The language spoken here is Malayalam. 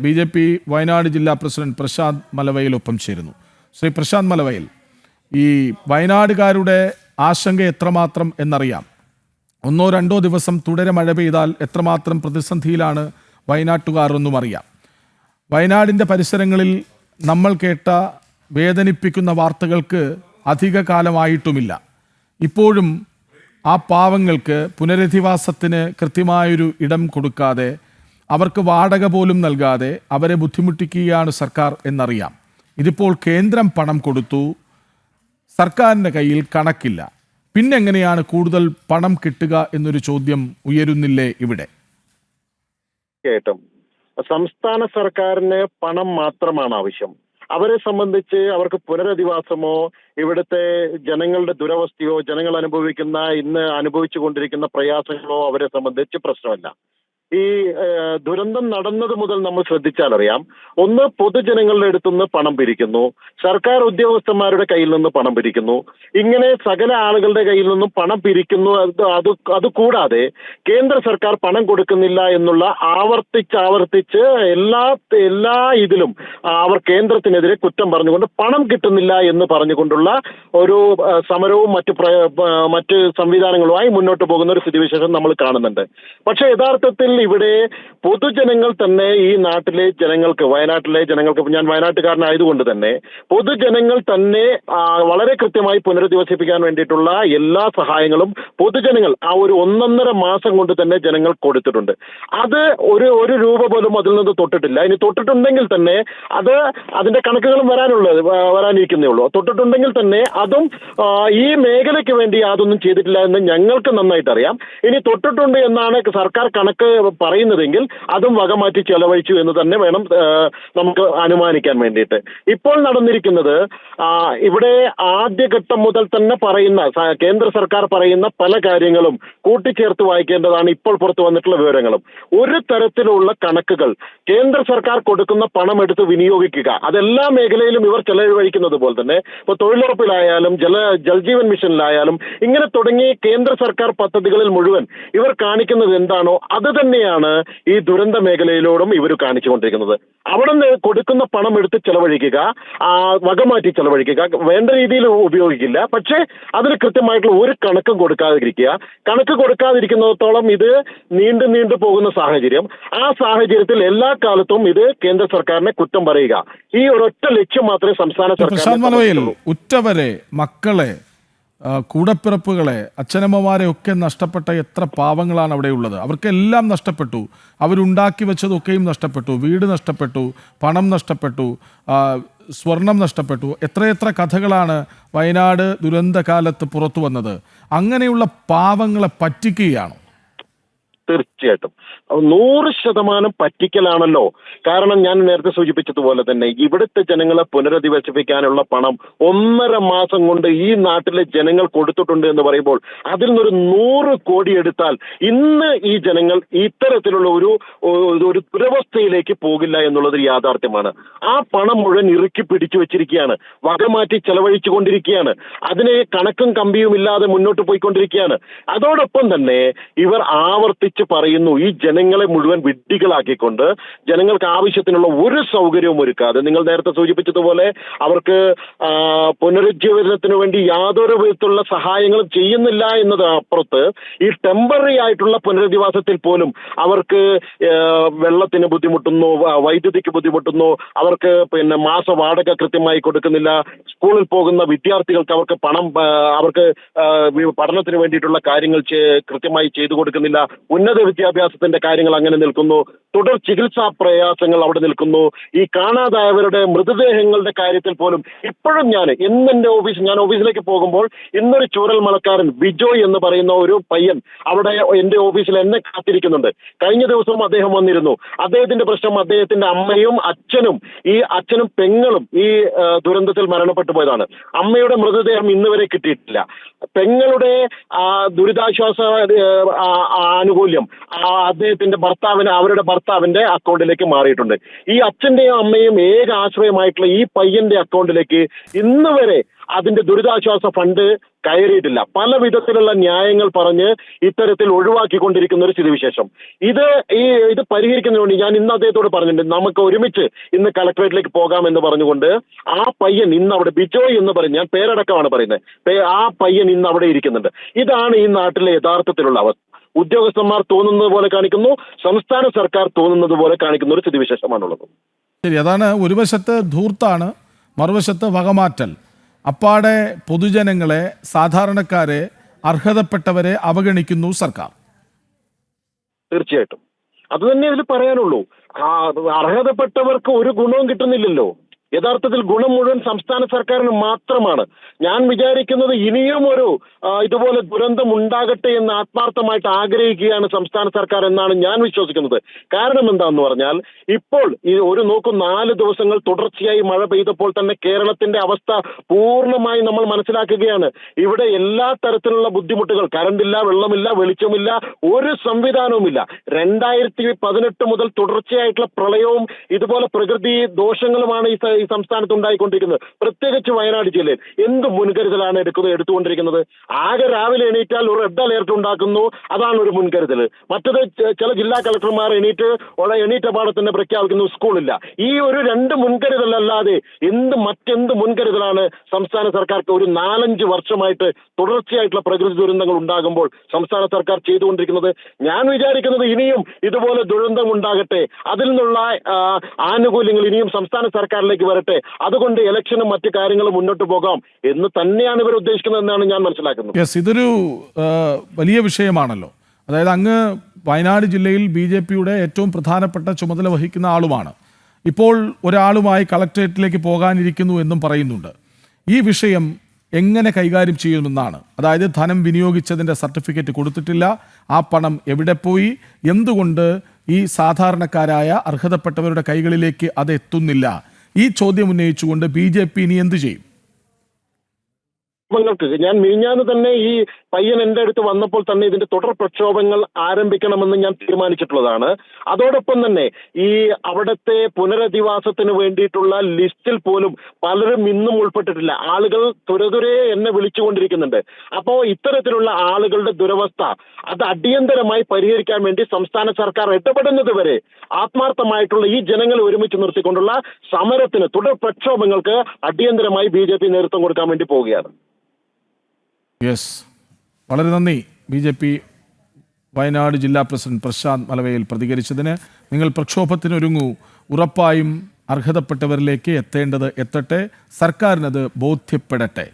BJP വയനാട് ജില്ലാ പ്രസിഡന്റ് പ്രശാന്ത് മലവയൽ ഒപ്പം ചേരുന്നു. ശ്രീ പ്രശാന്ത് മലവയൽ, ഈ വയനാടുകാരുടെ ആശങ്ക എത്രമാത്രം എന്നറിയാം. 1-2 ദിവസം തുടരെ മഴ പെയ്താൽ എത്രമാത്രം പ്രതിസന്ധിയിലാണ് വയനാട്ടുകാർ എന്നും അറിയാം. വയനാടിൻ്റെ പരിസരങ്ങളിൽ നമ്മൾ കേട്ട വേദനിപ്പിക്കുന്ന വാർത്തകൾക്ക് അധിക കാലമായിട്ടുമില്ല. ഇപ്പോഴും ആ പാവങ്ങൾക്ക് പുനരധിവാസത്തിന് കൃത്യമായൊരു ഇടം കൊടുക്കാതെ, അവർക്ക് വാടക പോലും നൽകാതെ അവരെ ബുദ്ധിമുട്ടിക്കുകയാണ് സർക്കാർ എന്നറിയാം. ഇതിപ്പോൾ കേന്ദ്രം പണം കൊടുത്തു, സർക്കാരിൻ്റെ കയ്യിൽ കണക്കില്ല. പിന്നെങ്ങനെയാണ് കൂടുതൽ പണം കിട്ടുക എന്നൊരു ചോദ്യം ഉയരുന്നില്ലേ ഇവിടെ? കേട്ടും സംസ്ഥാന സർക്കാരിന് പണം മാത്രമാണ് ആവശ്യം. അവരെ സംബന്ധിച്ച് അവർക്ക് പുനരധിവാസമോ ഇവിടുത്തെ ജനങ്ങളുടെ ദുരവസ്ഥയോ ജനങ്ങൾ ഇന്ന് അനുഭവിച്ചു കൊണ്ടിരിക്കുന്ന പ്രയാസങ്ങളോ അവരെ സംബന്ധിച്ച് പ്രശ്നമല്ല. ഈ ദുരന്തം നടന്നത് മുതൽ നമ്മൾ ശ്രദ്ധിച്ചാലറിയാം, ഒന്ന് പൊതുജനങ്ങളുടെ അടുത്തുനിന്ന് പണം പിരിക്കുന്നു, സർക്കാർ ഉദ്യോഗസ്ഥന്മാരുടെ കയ്യിൽ നിന്ന് പണം പിരിക്കുന്നു, ഇങ്ങനെ സകല ആളുകളുടെ കയ്യിൽ നിന്നും പണം പിരിക്കുന്നു. അതുകൂടാതെ കേന്ദ്ര സർക്കാർ പണം കൊടുക്കുന്നില്ല എന്നുള്ള ആവർത്തിച്ച് എല്ലാ ഇതിലും അവർ കേന്ദ്രത്തിനെതിരെ കുറ്റം പറഞ്ഞുകൊണ്ട് പണം കിട്ടുന്നില്ല എന്ന് പറഞ്ഞുകൊണ്ടുള്ള ഒരു സമരവും മറ്റ് സംവിധാനങ്ങളുമായി മുന്നോട്ട് പോകുന്ന ഒരു സ്ഥിതിവിശേഷം നമ്മൾ കാണുന്നുണ്ട്. പക്ഷേ യഥാർത്ഥത്തിൽ ഇവിടെ പൊതുജനങ്ങൾ തന്നെ, ഈ നാട്ടിലെ ജനങ്ങൾക്ക്, വയനാട്ടിലെ ജനങ്ങൾക്ക്, ഞാൻ വയനാട്ടുകാരനായതുകൊണ്ട് തന്നെ പൊതുജനങ്ങൾ തന്നെ വളരെ കൃത്യമായി പുനരധിവസിപ്പിക്കാൻ വേണ്ടിയിട്ടുള്ള എല്ലാ സഹായങ്ങളും പൊതുജനങ്ങൾ ആ ഒരു 1.5 മാസം കൊണ്ട് തന്നെ ജനങ്ങൾ കൊടുത്തിട്ടുണ്ട്. അത് ഒരു രൂപ പോലും അതിൽ നിന്ന് തൊട്ടിട്ടില്ല. ഇനി തൊട്ടിട്ടുണ്ടെങ്കിൽ തന്നെ അതിന്റെ കണക്കുകളും വരാനിരിക്കുന്നേ ഉള്ളൂ. തൊട്ടിട്ടുണ്ടെങ്കിൽ തന്നെ അതും ഈ മേഖലയ്ക്ക് വേണ്ടി യാതൊന്നും ചെയ്തിട്ടില്ല എന്ന് ഞങ്ങൾക്ക് നന്നായിട്ട് അറിയാം. ഇനി തൊട്ടിട്ടുണ്ട് എന്നാണ് സർക്കാർ കണക്ക് പറയുന്നതെങ്കിൽ അതും വകമാറ്റി ചെലവഴിച്ചു എന്ന് തന്നെ വേണം നമുക്ക് അനുമാനിക്കാൻ വേണ്ടിയിട്ട്. ഇപ്പോൾ നടന്നിരിക്കുന്നത്, ഇവിടെ ആദ്യഘട്ടം മുതൽ തന്നെ പറയുന്ന കേന്ദ്ര സർക്കാർ പറയുന്ന പല കാര്യങ്ങളും കൂട്ടിച്ചേർത്ത് വായിക്കേണ്ടതാണ് ഇപ്പോൾ പുറത്തു വന്നിട്ടുള്ള വിവരങ്ങളും. ഒരു തരത്തിലുള്ള കണക്കുകൾ കേന്ദ്ര സർക്കാർ കൊടുക്കുന്ന പണം എടുത്ത് വിനിയോഗിക്കുക, അതെല്ലാ മേഖലയിലും ഇവർ ചെലവഴിക്കുന്നത് പോലെ തന്നെ ഇപ്പോൾ തൊഴിലുറപ്പിലായാലും ജൽജീവൻ മിഷനിലായാലും ഇങ്ങനെ തുടങ്ങി കേന്ദ്ര സർക്കാർ പദ്ധതികളിൽ മുഴുവൻ ഇവർ കാണിക്കുന്നത് എന്താണോ അത് തന്നെയാണ് ഈ ദുരന്ത മേഖലയിലോടും ഇവർ കാണിച്ചുകൊണ്ടിരിക്കുന്നത്. അവിടെ നിന്ന് കൊടുക്കുന്ന പണം എടുത്ത് ചെലവഴിക്കുക, വകമാറ്റി ചെലവഴിക്കുക, വേണ്ട രീതിയിൽ ഉപയോഗിക്കില്ല. പക്ഷേ അതിന് കൃത്യമായിട്ടുള്ള ഒരു കണക്കും കൊടുക്കാതിരിക്കുക. കണക്ക് കൊടുക്കാതിരിക്കുന്നിടത്തോളം ഇത് നീണ്ടു പോകുന്ന സാഹചര്യം. ആ സാഹചര്യത്തിൽ എല്ലാ കാലത്തും ഇത് കേന്ദ്ര സർക്കാരിനെ കുറ്റം പറയുക, ഈ ഒരൊറ്റ ലക്ഷ്യം മാത്രമേ സംസ്ഥാന സർക്കാർ. ഉറ്റവരെ, മക്കളെ, കൂടപ്പിറപ്പുകളെ, അച്ഛനമ്മമാരെ ഒക്കെ നഷ്ടപ്പെട്ട എത്ര പാവങ്ങളാണ് അവിടെ ഉള്ളത്. അവർക്കെല്ലാം നഷ്ടപ്പെട്ടു. അവരുണ്ടാക്കി വെച്ചതൊക്കെയും നഷ്ടപ്പെട്ടു. വീട് നഷ്ടപ്പെട്ടു, പണം നഷ്ടപ്പെട്ടു, സ്വർണം നഷ്ടപ്പെട്ടു. എത്രയെത്ര കഥകളാണ് വയനാട് ദുരന്തകാലത്ത് പുറത്തു വന്നത്. അങ്ങനെയുള്ള പാവങ്ങളെ പറ്റിക്കുകയാണോ? തീർച്ചയായിട്ടും 100% പറ്റിക്കലാണല്ലോ. കാരണം ഞാൻ നേരത്തെ സൂചിപ്പിച്ചതുപോലെ തന്നെ ഇവിടുത്തെ ജനങ്ങളെ പുനരധിവസിപ്പിക്കാനുള്ള പണം 1.5 മാസം കൊണ്ട് ഈ നാട്ടിലെ ജനങ്ങൾ കൊടുത്തിട്ടുണ്ട് എന്ന് പറയുമ്പോൾ അതിൽ നിന്നൊരു 100 കോടി എടുത്താൽ ഇന്ന് ഈ ജനങ്ങൾ ഇത്തരത്തിലുള്ള ഒരു ദുരവസ്ഥയിലേക്ക് പോകില്ല എന്നുള്ളത് യാഥാർത്ഥ്യമാണ്. ആ പണം മുഴുവൻ ഇറുക്കി പിടിച്ചു വെച്ചിരിക്കുകയാണ്, വകമാറ്റി ചെലവഴിച്ചു കൊണ്ടിരിക്കുകയാണ്, അതിനെ കണക്കും കമ്പിയും ഇല്ലാതെ മുന്നോട്ട് പോയിക്കൊണ്ടിരിക്കുകയാണ്. അതോടൊപ്പം തന്നെ ഇവർ ആവർത്തിച്ച് പറയുന്നു, ഈ ജനങ്ങളെ മുഴുവൻ വിഡ്ഢികളാക്കിക്കൊണ്ട് ജനങ്ങൾക്ക് ആവശ്യത്തിനുള്ള ഒരു സൗകര്യവും ഒരുക്കാതെ, നിങ്ങൾ നേരത്തെ സൂചിപ്പിച്ചതുപോലെ അവർക്ക് പുനരുജ്ജീവനത്തിന് വേണ്ടി യാതൊരു വിധത്തിലുള്ള സഹായങ്ങളും ചെയ്യുന്നില്ല എന്നത് അപ്പുറത്ത് ഈ ടെമ്പററി ആയിട്ടുള്ള പുനരധിവാസത്തിൽ പോലും അവർക്ക് വെള്ളത്തിന് ബുദ്ധിമുട്ടുന്നു, വൈദ്യുതിക്ക് ബുദ്ധിമുട്ടുന്നു, അവർക്ക് മാസ വാടക കൃത്യമായി കൊടുക്കുന്നില്ല, സ്കൂളിൽ പോകുന്ന വിദ്യാർത്ഥികൾക്ക് അവർക്ക് പണം, അവർക്ക് പഠനത്തിന് വേണ്ടിയിട്ടുള്ള കാര്യങ്ങൾ കൃത്യമായി ചെയ്തു കൊടുക്കുന്നില്ല, ഉന്നത വിദ്യാഭ്യാസത്തിന്റെ കാര്യങ്ങൾ അങ്ങനെ നിൽക്കുന്നു, തുടർ ചികിത്സാ പ്രയാസങ്ങൾ അവിടെ നിൽക്കുന്നു, ഈ കാണാതായവരുടെ മൃതദേഹങ്ങളുടെ കാര്യത്തിൽ പോലും ഇപ്പോഴും ഞാൻ ഓഫീസിലേക്ക് പോകുമ്പോൾ ഇന്നൊരു ചൂരൽ മലക്കാരൻ ബിജോയ് എന്ന് പറയുന്ന ഒരു പയ്യൻ അവിടെ എന്റെ ഓഫീസിൽ എന്നെ കാത്തിരിക്കുന്നുണ്ട്. കഴിഞ്ഞ ദിവസവും അദ്ദേഹം വന്നിരുന്നു. അദ്ദേഹത്തിന്റെ പ്രശ്നം അദ്ദേഹത്തിന്റെ അമ്മയും അച്ഛനും പെങ്ങളും ഈ ദുരന്തത്തിൽ മരണപ്പെട്ടു പോയതാണ്. അമ്മയുടെ മൃതദേഹം ഇന്ന് വരെ കിട്ടിയിട്ടില്ല. പെങ്ങളുടെ ദുരിതാശ്വാസ ആനുകൂല്യം അവരുടെ ഭർത്താവിന്റെ അക്കൗണ്ടിലേക്ക് മാറിയിട്ടുണ്ട്. ഈ അച്ഛന്റെയും അമ്മയും ഏക ആശ്രയമായിട്ടുള്ള ഈ പയ്യന്റെ അക്കൗണ്ടിലേക്ക് ഇന്ന് വരെ അതിന്റെ ദുരിതാശ്വാസ ഫണ്ട് കയറിയിട്ടില്ല. പല വിധത്തിലുള്ള ന്യായങ്ങൾ പറഞ്ഞ് ഇത്തരത്തിൽ ഒഴിവാക്കിക്കൊണ്ടിരിക്കുന്ന ഒരു സ്ഥിതിവിശേഷം. ഇത് പരിഹരിക്കുന്നതിന് വേണ്ടി ഞാൻ ഇന്ന് അദ്ദേഹത്തോട് പറഞ്ഞിട്ടുണ്ട്, നമുക്ക് ഒരുമിച്ച് ഇന്ന് കളക്ടറേറ്റിലേക്ക് പോകാമെന്ന് പറഞ്ഞുകൊണ്ട് ആ പയ്യൻ ഇന്ന് അവിടെ ബിജോയ് എന്ന് പറയും, ഞാൻ പേരടക്കമാണ് പറയുന്നത്, ആ പയ്യൻ ഇന്ന് അവിടെ ഇരിക്കുന്നുണ്ട്. ഇതാണ് ഈ നാട്ടിലെ യഥാർത്ഥത്തിലുള്ള അവസ്ഥ. ഉദ്യോഗസ്ഥന്മാർ തോന്നുന്നത് പോലെ കാണിക്കുന്നു, സംസ്ഥാന സർക്കാർ തോന്നുന്നത് പോലെ കാണിക്കുന്ന ഒരു സ്ഥിതിവിശേഷമാണുള്ളത്. ശരി, അതാണ് ഒരു വശത്ത് ധൂർത്താണ്, മറുവശത്ത് വകമാറ്റൽ. അപ്പാടെ പൊതുജനങ്ങളെ, സാധാരണക്കാരെ, അർഹതപ്പെട്ടവരെ അവഗണിക്കുന്നു സർക്കാർ. തീർച്ചയായിട്ടും അത് തന്നെ ഇതിൽ പറയാനുള്ളൂ. അർഹതപ്പെട്ടവർക്ക് ഒരു ഗുണവും കിട്ടുന്നില്ലല്ലോ. യഥാർത്ഥത്തിൽ ഗുണം മുഴുവൻ സംസ്ഥാന സർക്കാരിന് മാത്രമാണ്. ഞാൻ വിചാരിക്കുന്നത് ഇനിയും ഒരു ഇതുപോലെ ദുരന്തം ഉണ്ടാകട്ടെ എന്ന് ആത്മാർത്ഥമായിട്ട് ആഗ്രഹിക്കുകയാണ് സംസ്ഥാന സർക്കാർ എന്നാണ് ഞാൻ വിശ്വസിക്കുന്നത്. കാരണം എന്താണെന്ന് പറഞ്ഞാൽ, ഇപ്പോൾ ഈ ഒരു 4 ദിവസങ്ങൾ തുടർച്ചയായി മഴ പെയ്തപ്പോൾ തന്നെ കേരളത്തിന്റെ അവസ്ഥ പൂർണ്ണമായി നമ്മൾ മനസ്സിലാക്കുകയാണ്. ഇവിടെ എല്ലാ തരത്തിലുള്ള ബുദ്ധിമുട്ടുകൾ, കറണ്ടില്ല, വെള്ളമില്ല, വെളിച്ചമില്ല, ഒരു സംവിധാനവുമില്ല. 2018 മുതൽ തുടർച്ചയായിട്ടുള്ള പ്രളയവും ഇതുപോലെ പ്രകൃതി ദോഷങ്ങളുമാണ് ഈ സംസ്ഥാനത്ത് ഉണ്ടായിക്കൊണ്ടിരിക്കുന്നത്. പ്രത്യേകിച്ച് വയനാട് ജില്ലയിൽ എന്ത് മുൻകരുതലാണ് എടുത്തുകൊണ്ടിരിക്കുന്നത്? ആകെ രാവിലെ എണീറ്റാൽ ഒരു റെഡ് അലേർട്ട് ഉണ്ടാക്കുന്നു, അതാണ് ഒരു മുൻകരുതൽ. മറ്റത് ചില ജില്ലാ കളക്ടർമാർ എണീറ്റ പാടെ തന്നെ പ്രഖ്യാപിക്കുന്നു സ്കൂളില്ല. ഈ ഒരു 2 മുൻകരുതലല്ലാതെ മറ്റെന്ത് മുൻകരുതലാണ് സംസ്ഥാന സർക്കാർക്ക് ഒരു 4-5 വർഷമായിട്ട് തുടർച്ചയായിട്ടുള്ള പ്രകൃതി ദുരന്തങ്ങൾ ഉണ്ടാകുമ്പോൾ സംസ്ഥാന സർക്കാർ ചെയ്തുകൊണ്ടിരിക്കുന്നത്? ഞാൻ വിചാരിക്കുന്നത് ഇനിയും ഇതുപോലെ ദുരന്തം ഉണ്ടാകട്ടെ, അതിൽ നിന്നുള്ള ആനുകൂല്യങ്ങൾ ഇനിയും സംസ്ഥാന സർക്കാരിലേക്ക് വരട്ടെ, അതുകൊണ്ട് ഇലക്ഷനും മറ്റു കാര്യങ്ങളും മുന്നോട്ട് പോകാം എന്ന് തന്നെയാണ് ഇവർ ഉദ്ദേശിക്കുന്നത് എന്നാണ് ഞാൻ മനസ്സിലാക്കുന്നത്. യെസ്, ഇതൊരു വലിയ വിഷയമാണല്ലോ. അതായത് അങ്ങ് വയനാട് ജില്ലയിൽ BJPയുടെ ഏറ്റവും പ്രധാനപ്പെട്ട ചുമതല വഹിക്കുന്ന ആളുമാണ്. ഇപ്പോൾ ഒരാളുമായി കളക്ടറേറ്റിലേക്ക് പോകാനിരിക്കുന്നു എന്നും പറയുന്നുണ്ട്. ഈ വിഷയം എങ്ങനെ കൈകാര്യം ചെയ്യുമെന്നാണ്. അതായത് ധനം വിനിയോഗിച്ചതിൻ്റെ സർട്ടിഫിക്കറ്റ് കൊടുത്തിട്ടില്ല, ആ പണം എവിടെ പോയി, എന്തുകൊണ്ട് ഈ സാധാരണക്കാരായ അർഹതപ്പെട്ടവരുടെ കൈകളിലേക്ക് അത് എത്തുന്നില്ല? ഈ ചോദ്യം ഉന്നയിച്ചുകൊണ്ട് BJP ഇനി എന്ത് ചെയ്യും? ഞാൻ മിനിഞ്ഞാന്ന് തന്നെ ഈ പയ്യൻ എൻ്റെ അടുത്ത് വന്നപ്പോൾ തന്നെ ഇതിന്റെ തുടർ പ്രക്ഷോഭങ്ങൾ ആരംഭിക്കണമെന്ന് ഞാൻ തീരുമാനിച്ചിട്ടുള്ളതാണ്. അതോടൊപ്പം തന്നെ ഈ അവിടുത്തെ പുനരധിവാസത്തിന് വേണ്ടിയിട്ടുള്ള ലിസ്റ്റിൽ പോലും പലരും ഇന്നും ഉൾപ്പെട്ടിട്ടില്ല. ആളുകൾ തുരതുരെ എന്നെ വിളിച്ചുകൊണ്ടിരിക്കുന്നുണ്ട്. അപ്പോൾ ഇത്തരത്തിലുള്ള ആളുകളുടെ ദുരവസ്ഥ അത് അടിയന്തരമായി പരിഹരിക്കാൻ വേണ്ടി സംസ്ഥാന സർക്കാർ ഇടപെടുന്നത് വരെ ആത്മാർത്ഥമായിട്ടുള്ള ഈ ജനങ്ങളെ ഒരുമിച്ച് നിർത്തിക്കൊണ്ടുള്ള സമരത്തിന്, തുടർ പ്രക്ഷോഭങ്ങൾക്ക് അടിയന്തരമായി BJP നേതൃത്വം കൊടുക്കാൻ വേണ്ടി പോവുകയാണ്. യെസ്, വളരെ നന്ദി. BJP വയനാട് ജില്ലാ പ്രസിഡന്റ് പ്രശാന്ത് മലവയിൽ പ്രതികരിച്ചതിന്. നിങ്ങൾ പ്രക്ഷോഭത്തിനൊരുങ്ങൂ, ഉറപ്പായും അർഹതപ്പെട്ടവരിലേക്ക് എത്തേണ്ടത് എത്തട്ടെ, സർക്കാരിനത് ബോധ്യപ്പെടട്ടെ.